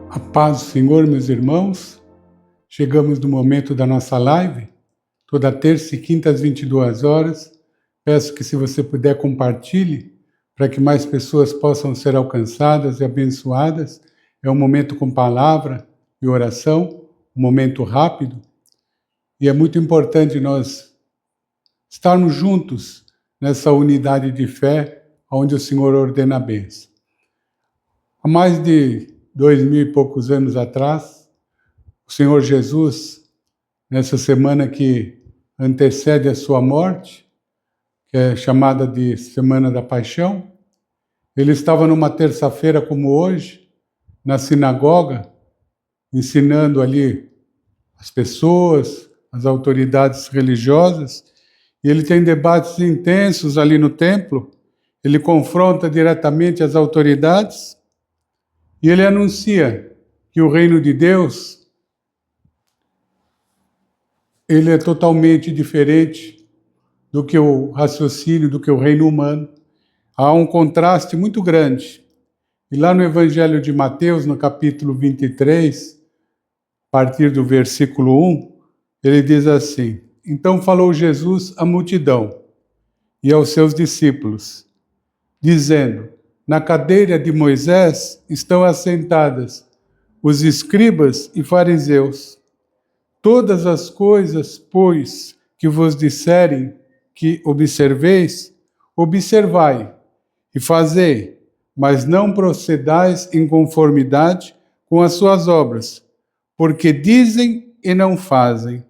A paz do Senhor, meus irmãos. Chegamos no momento da nossa live, toda terça e quinta às 22 horas. Peço que, se você puder, compartilhe, para que mais pessoas possam ser alcançadas e abençoadas. É um momento com palavra e oração, um momento rápido, e é muito importante nós estarmos juntos nessa unidade de fé, onde o Senhor ordena a bênção. Há mais de 2000 e poucos anos atrás, o Senhor Jesus, nessa semana que antecede a sua morte, que é chamada de Semana da Paixão, ele estava numa terça-feira como hoje, na sinagoga, ensinando ali as pessoas, as autoridades religiosas, e ele tem debates intensos ali no templo, ele confronta diretamente as autoridades, e ele anuncia que o reino de Deus, ele é totalmente diferente do que o raciocínio, do que o reino humano. Há um contraste muito grande. E lá no Evangelho de Mateus, no capítulo 23, a partir do versículo 1, ele diz assim: Então falou Jesus à multidão e aos seus discípulos, dizendo: Na cadeira de Moisés estão assentadas os escribas e fariseus. Todas as coisas, pois, que vos disserem que observeis, observai e fazei, mas não procedais em conformidade com as suas obras, porque dizem e não fazem.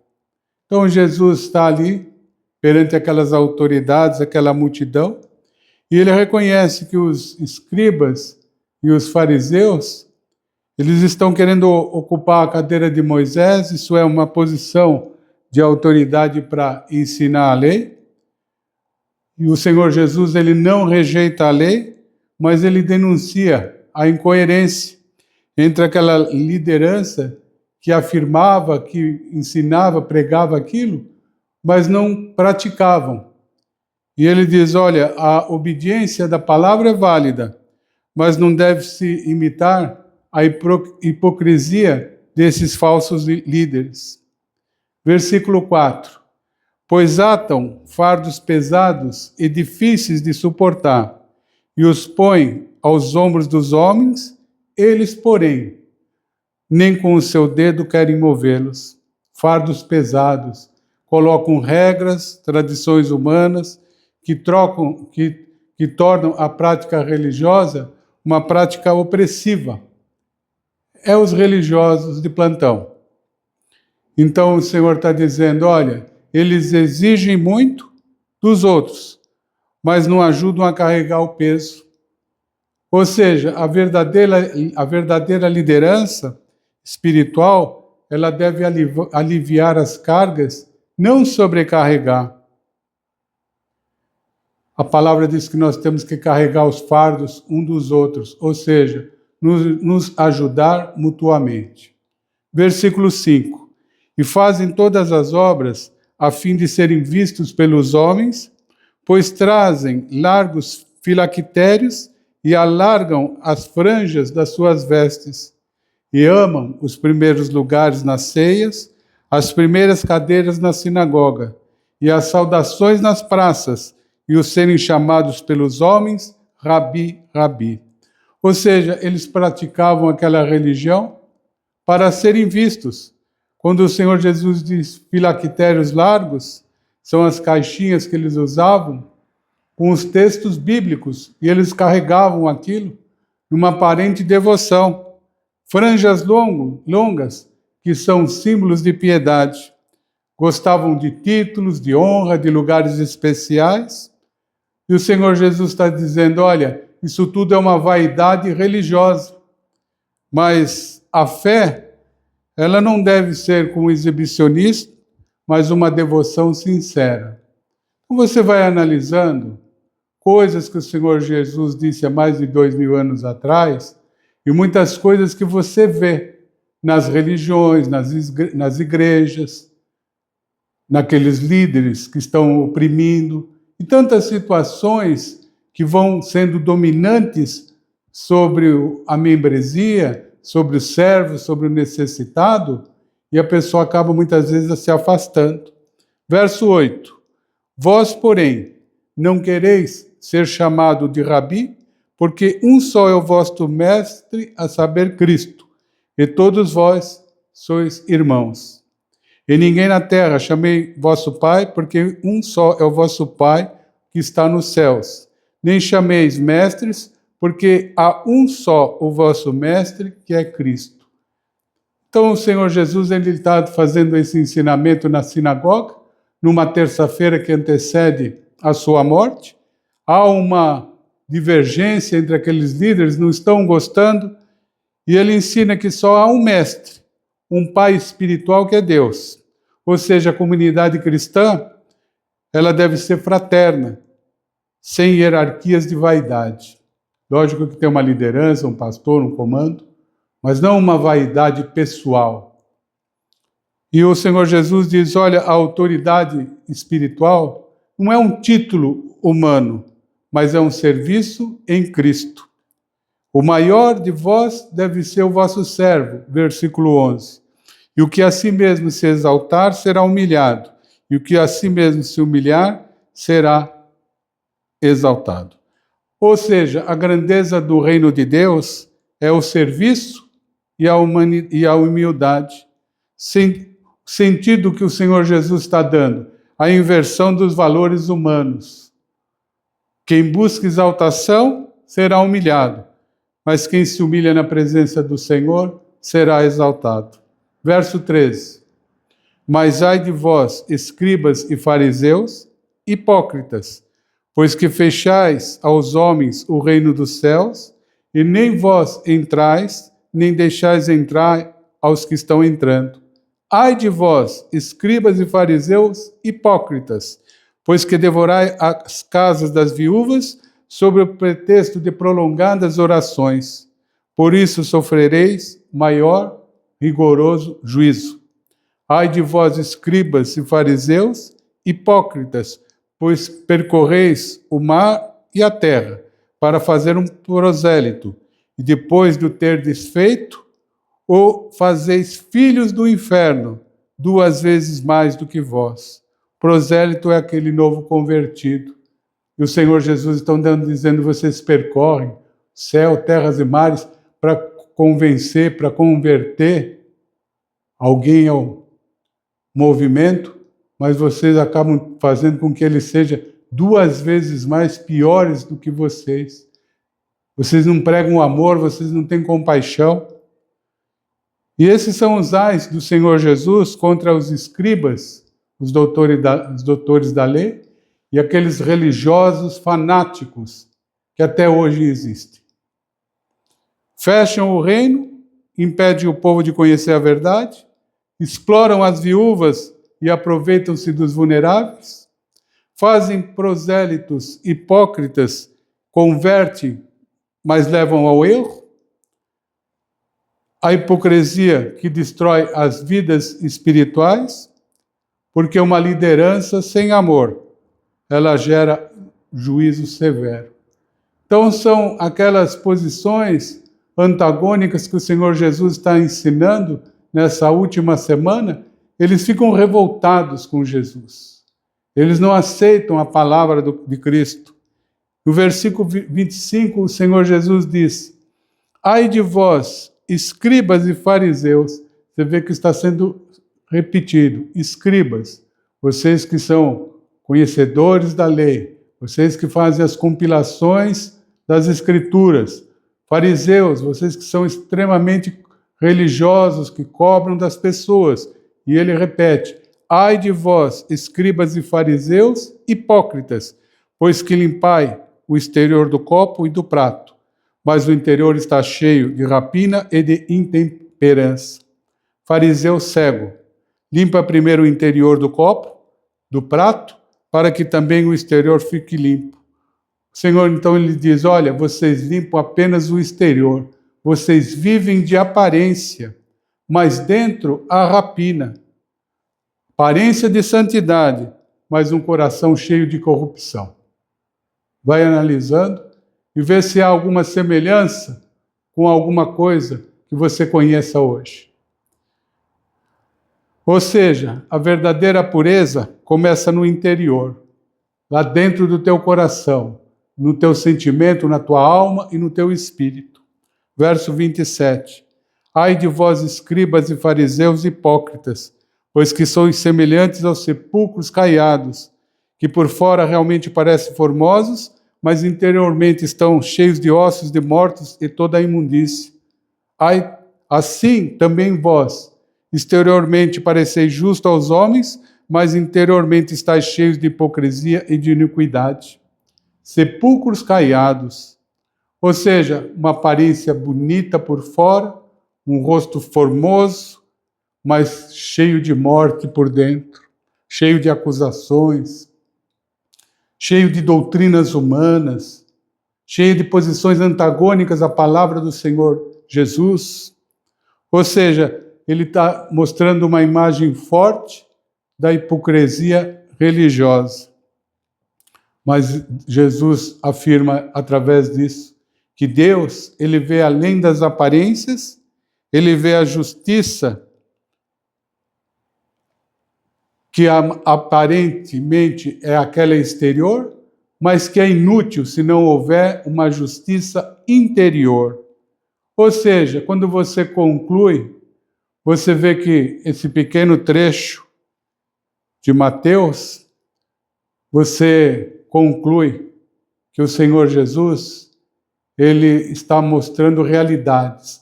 Então Jesus está ali, perante aquelas autoridades, aquela multidão, e ele reconhece que os escribas e os fariseus, eles estão querendo ocupar a cadeira de Moisés, isso é uma posição de autoridade para ensinar a lei. E o Senhor Jesus, ele não rejeita a lei, mas ele denuncia a incoerência entre aquela liderança que afirmava, que ensinava, pregava aquilo, mas não praticavam. E ele diz, olha, a obediência da palavra é válida, mas não deve-se imitar a hipocrisia desses falsos líderes. Versículo 4. Pois atam fardos pesados e difíceis de suportar, e os põem aos ombros dos homens, eles, porém, nem com o seu dedo querem movê-los. Fardos pesados, colocam regras, tradições humanas, que tornam a prática religiosa uma prática opressiva. É os religiosos de plantão. Então o Senhor está dizendo, olha, eles exigem muito dos outros, mas não ajudam a carregar o peso. Ou seja, a verdadeira liderança espiritual, ela deve aliviar as cargas, não sobrecarregar. A palavra diz que nós temos que carregar os fardos um dos outros, ou seja, nos ajudar mutuamente. Versículo 5. E fazem todas as obras a fim de serem vistos pelos homens, pois trazem largos filactérios e alargam as franjas das suas vestes, e amam os primeiros lugares nas ceias, as primeiras cadeiras na sinagoga, e as saudações nas praças, e os serem chamados pelos homens, Rabi, Rabi. Ou seja, eles praticavam aquela religião para serem vistos. Quando o Senhor Jesus diz filactérios largos, são as caixinhas que eles usavam com os textos bíblicos, e eles carregavam aquilo numa aparente devoção. Franjas longas, que são símbolos de piedade. Gostavam de títulos, de honra, de lugares especiais. E o Senhor Jesus está dizendo, olha, isso tudo é uma vaidade religiosa. Mas a fé, ela não deve ser como exibicionista, mas uma devoção sincera. Então você vai analisando coisas que o Senhor Jesus disse há mais de 2000 anos atrás, e muitas coisas que você vê nas religiões, nas igrejas, naqueles líderes que estão oprimindo, e tantas situações que vão sendo dominantes sobre a membresia, sobre o servo, sobre o necessitado, e a pessoa acaba muitas vezes se afastando. Verso 8. Vós, porém, não quereis ser chamado de Rabi, porque um só é o vosso mestre, a saber, Cristo, e todos vós sois irmãos. E ninguém na terra chamei vosso Pai, porque um só é o vosso Pai, que está nos céus. Nem chameis mestres, porque há um só o vosso mestre, que é Cristo. Então o Senhor Jesus ele está fazendo esse ensinamento na sinagoga, numa terça-feira que antecede a sua morte. Há uma divergência entre aqueles líderes, não estão gostando, e ele ensina que só há um mestre, um pai espiritual que é Deus. Ou seja, a comunidade cristã, ela deve ser fraterna, sem hierarquias de vaidade. Lógico que tem uma liderança, um pastor, um comando, mas não uma vaidade pessoal. E o Senhor Jesus diz, olha, a autoridade espiritual não é um título humano, mas é um serviço em Cristo. O maior de vós deve ser o vosso servo, versículo 11. E o que a si mesmo se exaltar será humilhado, e o que a si mesmo se humilhar será exaltado. Ou seja, a grandeza do reino de Deus é o serviço e a humildade. Sentido que o Senhor Jesus está dando, a inversão dos valores humanos. Quem busca exaltação será humilhado, mas quem se humilha na presença do Senhor será exaltado. Verso 13. Mas ai de vós, escribas e fariseus, hipócritas, pois que fechais aos homens o reino dos céus, e nem vós entrais, nem deixais entrar aos que estão entrando. Ai de vós, escribas e fariseus, hipócritas, pois que devorai as casas das viúvas sob o pretexto de prolongadas orações. Por isso sofrereis maior, rigoroso juízo. Ai de vós, escribas e fariseus, hipócritas, pois percorreis o mar e a terra para fazer um prosélito, e depois de o ter desfeito, ou fazeis filhos do inferno, 2 vezes mais do que vós. Prosélito é aquele novo convertido. E o Senhor Jesus está dizendo, vocês percorrem céu, terras e mares para convencer, para converter alguém ao movimento, mas vocês acabam fazendo com que ele seja 2 vezes mais piores do que vocês. Vocês não pregam amor, vocês não têm compaixão. E esses são os ais do Senhor Jesus contra os escribas, os doutores da lei, e aqueles religiosos fanáticos que até hoje existem. Fecham o reino, impedem o povo de conhecer a verdade, exploram as viúvas e aproveitam-se dos vulneráveis, fazem prosélitos hipócritas, convertem, mas levam ao erro. A hipocrisia que destrói as vidas espirituais, porque uma liderança sem amor, ela gera juízo severo. Então são aquelas posições antagônicas que o Senhor Jesus está ensinando nessa última semana, eles ficam revoltados com Jesus. Eles não aceitam a palavra de Cristo. No versículo 25, o Senhor Jesus diz, ai de vós, escribas e fariseus, você vê que está sendo repetido, escribas, vocês que são conhecedores da lei, vocês que fazem as compilações das escrituras, fariseus, vocês que são extremamente religiosos, que cobram das pessoas, e ele repete, ai de vós, escribas e fariseus, hipócritas, pois que limpai o exterior do copo e do prato, mas o interior está cheio de rapina e de intemperança. Fariseu cego, limpa primeiro o interior do copo, do prato, para que também o exterior fique limpo. O Senhor, então, ele diz, olha, vocês limpam apenas o exterior, vocês vivem de aparência, mas dentro há rapina. Aparência de santidade, mas um coração cheio de corrupção. Vai analisando e vê se há alguma semelhança com alguma coisa que você conheça hoje. Ou seja, a verdadeira pureza começa no interior, lá dentro do teu coração, no teu sentimento, na tua alma e no teu espírito. Verso 27. Ai de vós, escribas e fariseus hipócritas, pois que sois semelhantes aos sepulcros caiados, que por fora realmente parecem formosos, mas interiormente estão cheios de ossos de mortos e toda a imundície. Ai, assim também vós, exteriormente pareceis justo aos homens, mas interiormente estáis cheios de hipocrisia e de iniquidade. Sepulcros caiados, ou seja, uma aparência bonita por fora, um rosto formoso, mas cheio de morte por dentro, cheio de acusações, cheio de doutrinas humanas, cheio de posições antagônicas à palavra do Senhor Jesus. Ou seja, ele está mostrando uma imagem forte da hipocrisia religiosa. Mas Jesus afirma através disso que Deus, ele vê além das aparências, ele vê a justiça que aparentemente é aquela exterior, mas que é inútil se não houver uma justiça interior. Ou seja, quando você conclui, você vê que esse pequeno trecho de Mateus, você conclui que o Senhor Jesus, ele está mostrando realidades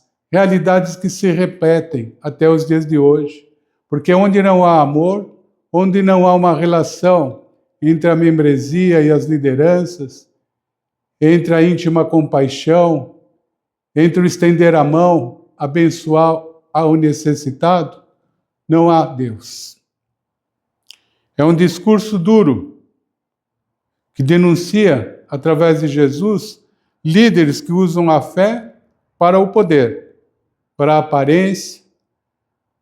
que se repetem até os dias de hoje. Porque onde não há amor, onde não há uma relação entre a membresia e as lideranças, entre a íntima compaixão, entre o estender a mão, abençoar ao necessitado, não há Deus. É um discurso duro, que denuncia, através de Jesus, líderes que usam a fé para o poder, para a aparência,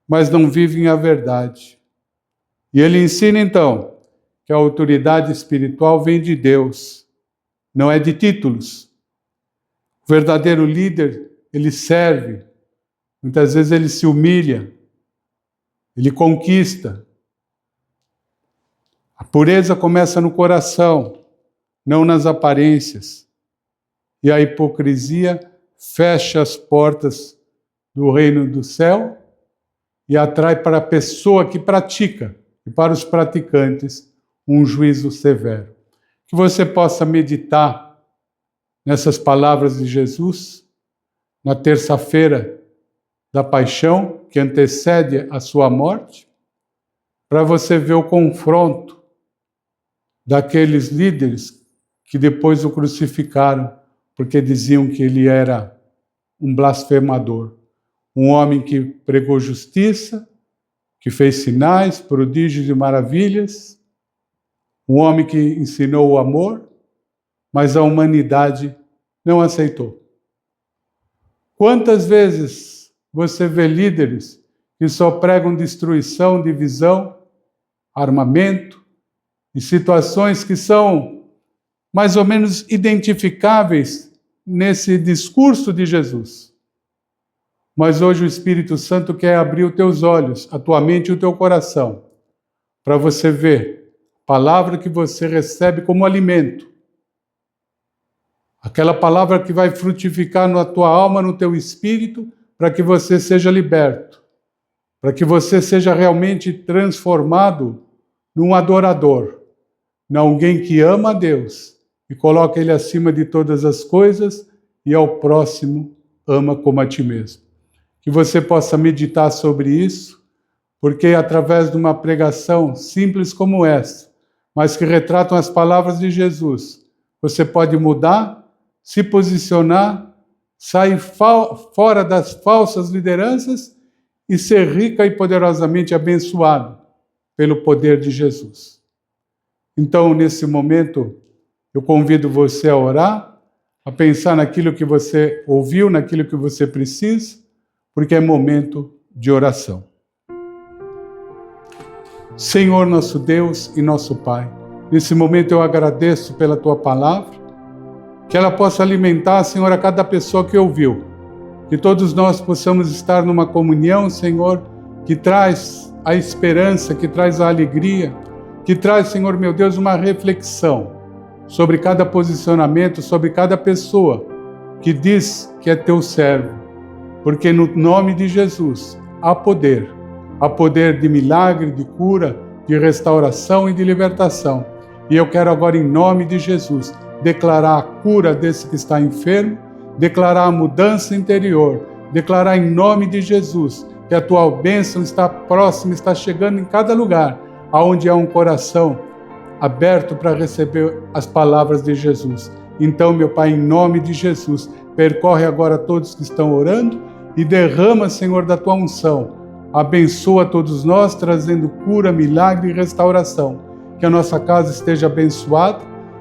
mas não vivem a verdade. E ele ensina, então, que a autoridade espiritual vem de Deus, não é de títulos. O verdadeiro líder, ele serve, muitas vezes ele se humilha, ele conquista. A pureza começa no coração, não nas aparências. E a hipocrisia fecha as portas do reino do céu e atrai para a pessoa que pratica e para os praticantes um juízo severo. Que você possa meditar nessas palavras de Jesus na terça-feira da paixão, que antecede a sua morte, para você ver o confronto daqueles líderes que depois o crucificaram, porque diziam que ele era um blasfemador, um homem que pregou justiça, que fez sinais, prodígios e maravilhas, um homem que ensinou o amor, mas a humanidade não aceitou. Quantas vezes você vê líderes que só pregam destruição, divisão, armamento, e situações que são mais ou menos identificáveis nesse discurso de Jesus. Mas hoje o Espírito Santo quer abrir os teus olhos, a tua mente e o teu coração, para você ver a palavra que você recebe como alimento. Aquela palavra que vai frutificar na tua alma, no teu espírito, para que você seja liberto, para que você seja realmente transformado num adorador, em alguém que ama a Deus e coloca Ele acima de todas as coisas e ao próximo ama como a ti mesmo. Que você possa meditar sobre isso, porque através de uma pregação simples como essa, mas que retratam as palavras de Jesus, você pode mudar, se posicionar, sair fora das falsas lideranças e ser rica e poderosamente abençoado pelo poder de Jesus. Então, nesse momento, eu convido você a orar, a pensar naquilo que você ouviu, naquilo que você precisa, porque é momento de oração. Senhor, nosso Deus e nosso Pai, nesse momento eu agradeço pela Tua palavra, que ela possa alimentar, Senhor, a cada pessoa que ouviu, que todos nós possamos estar numa comunhão, Senhor, que traz a esperança, que traz a alegria, que traz, Senhor meu Deus, uma reflexão sobre cada posicionamento, sobre cada pessoa que diz que é teu servo. Porque no nome de Jesus há poder de milagre, de cura, de restauração e de libertação. E eu quero agora, em nome de Jesus, declarar a cura desse que está enfermo, declarar a mudança interior, declarar em nome de Jesus que a tua bênção está próxima, está chegando em cada lugar, aonde há um coração aberto para receber as palavras de Jesus. Então, meu Pai, em nome de Jesus, percorre agora todos que estão orando e derrama, Senhor, da tua unção. Abençoa todos nós, trazendo cura, milagre e restauração. Que a nossa casa esteja abençoada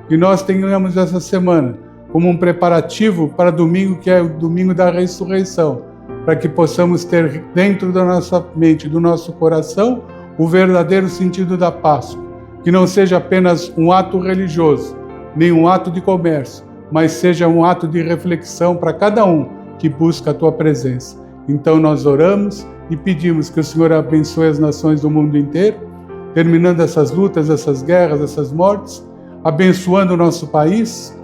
e nós tenhamos essa semana como um preparativo para domingo, que é o domingo da ressurreição, para que possamos ter dentro da nossa mente, do nosso coração, o verdadeiro sentido da Páscoa. Que não seja apenas um ato religioso, nem um ato de comércio, mas seja um ato de reflexão para cada um que busca a tua presença. Então nós oramos e pedimos que o Senhor abençoe as nações do mundo inteiro, terminando essas lutas, essas guerras, essas mortes, abençoando o nosso país,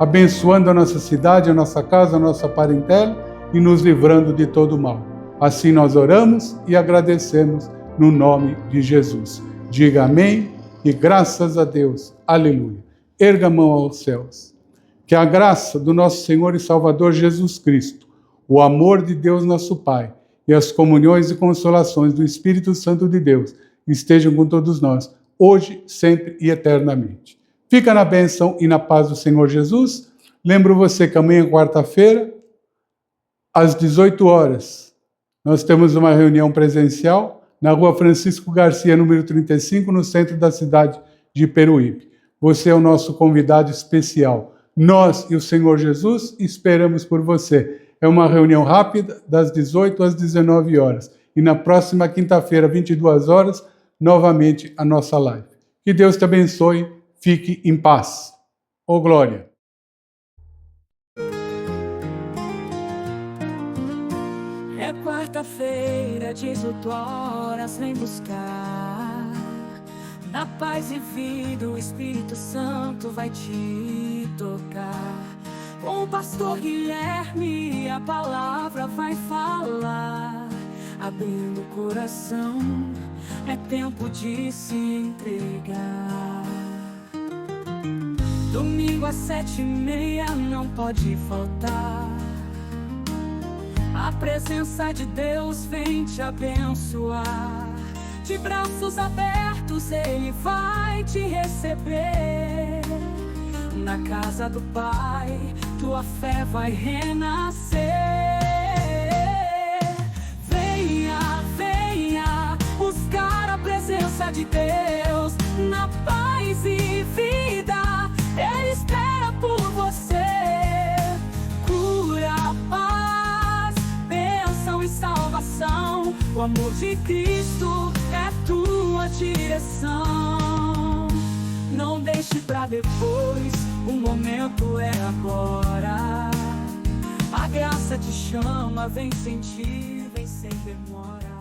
abençoando a nossa cidade, a nossa casa, a nossa parentela e nos livrando de todo o mal. Assim nós oramos e agradecemos no nome de Jesus. Diga amém e graças a Deus. Aleluia. Erga a mão aos céus. Que a graça do nosso Senhor e Salvador Jesus Cristo, o amor de Deus nosso Pai e as comunhões e consolações do Espírito Santo de Deus estejam com todos nós, hoje, sempre e eternamente. Fica na bênção e na paz do Senhor Jesus. Lembro você que amanhã, quarta-feira, às 18 horas, nós temos uma reunião presencial na Rua Francisco Garcia, número 35, no centro da cidade de Peruíbe. Você é o nosso convidado especial. Nós e o Senhor Jesus esperamos por você. É uma reunião rápida, das 18 às 19 horas. E na próxima quinta-feira, 22 horas, novamente a nossa live. Que Deus te abençoe. Fique em paz. Ô glória! É quarta-feira, 18 horas, vem buscar. Na paz e vida, o Espírito Santo vai te tocar. Com o pastor Guilherme, a palavra vai falar. Abrindo o coração, é tempo de se entregar. Domingo às 7h30 não pode faltar. A presença de Deus vem te abençoar. De braços abertos Ele vai te receber. Na casa do Pai, tua fé vai renascer. Venha, venha, buscar a presença de Deus. Na paz e vida, Ele espera por você. Cura, paz, bênção e salvação. O amor de Cristo é tua direção. Não deixe pra depois, o momento é agora. A graça te chama, vem sentir, vem sem demora.